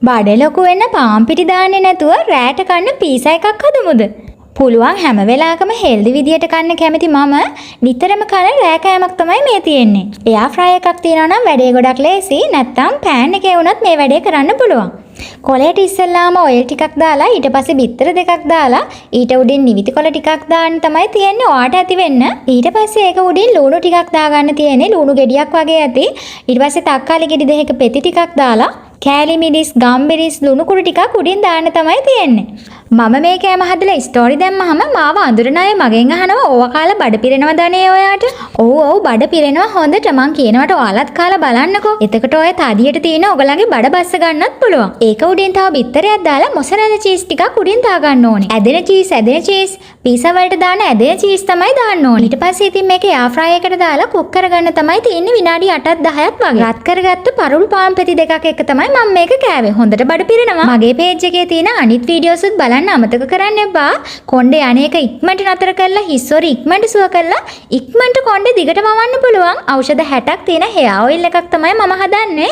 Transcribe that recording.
බඩ ලොකු වෙන්න පාන් පිටි දාන්නේ නැතුව රෑට කන්න පීසා එකක් හදමුද? පුළුවන් හැම වෙලාවකම හෙල්දි විදියට කන්න කැමති මම නිතරම කන රෑ කෑමක් තමයි මේ තියෙන්නේ. එයා ෆ්‍රයි එකක් තියනවා නම් වැඩේ ගොඩක් ලේසි. නැත්තම් පෑන් එකේ වුණත් මේ වැඩේ කරන්න පුළුවන්. කොලයට ඉස්සෙල්ලාම ඔයිල් ටිකක් දාලා ඊට පස්සේ බිත්තර දෙකක් දාලා ඊට උඩින් නිවිති කොළ ටිකක් දාන්න තමයි තියෙන්නේ ඔයාට ඇති වෙන්න. ඊට පස්සේ ඒක උඩින් ලුණු ටිකක් දාගන්න තියෙන්නේ. ලුණු ගෙඩියක් වගේ ඇති. ඊට පස්සේ තක්කාලි ගෙඩි දෙකක පෙති ටිකක් දාලා කෑලි මිරිස් ගම්බිරිස් ලුණු කුඩු ටිකක් උඩින් දාන්න තමයි තියෙන්නේ. මම මේ කෑම හදලා ස්ටෝරි දැම්මහම මාව අඳුරන අය මගෙන් අහනවා ඕවා කාලා බඩ පිරෙනවද අනේ ඔයාට? ඔව් බඩ පිරෙනවා හොඳට මං කියනවට ඔයාලත් කාලා බලන්නකෝ. එතකොට ඔය තදියට තියෙන ඔයගලගේ බඩ බස්ස ගන්නත් පුළුවන්. ඒක උඩින් තව බිත්තරයක් දාලා මොසරෙලා චීස් ටිකක් උඩින් දාගන්න ඕනේ. ඇදෙන චීස් පීසා වලට දාන ඇදෙන චීස් තමයි දාන්න ඕනේ. ඊට පස්සේ ඉතින් මේක එයා ෆ්‍රයි එකට දාලා කුක් කරගන්න තමයි තියෙන්නේ විනාඩි 8ක් 10ක් වගේ. රත් කරගත්ත පරුල් පාන් පෙති දෙකක් එක තමයි මම මේක කෑවේ. හොඳට බඩ පිරෙනවා. මගේ පේජ් එකේ තියෙන අනිත් වීඩියෝස් උත් බලන්න අමතක කරන්න එපා. කොණ්ඩේ අනේක ඉක්මනට නතර කරලා හිස්සොරි ඉක්මනට සුව කරලා ඉක්මනට කොණ්ඩේ දිගට වවන්න පුළුවන්. ඖෂධ 60ක් තියෙන හෙයා ඔයිල් එකක් තමයි මම හදන්නේ.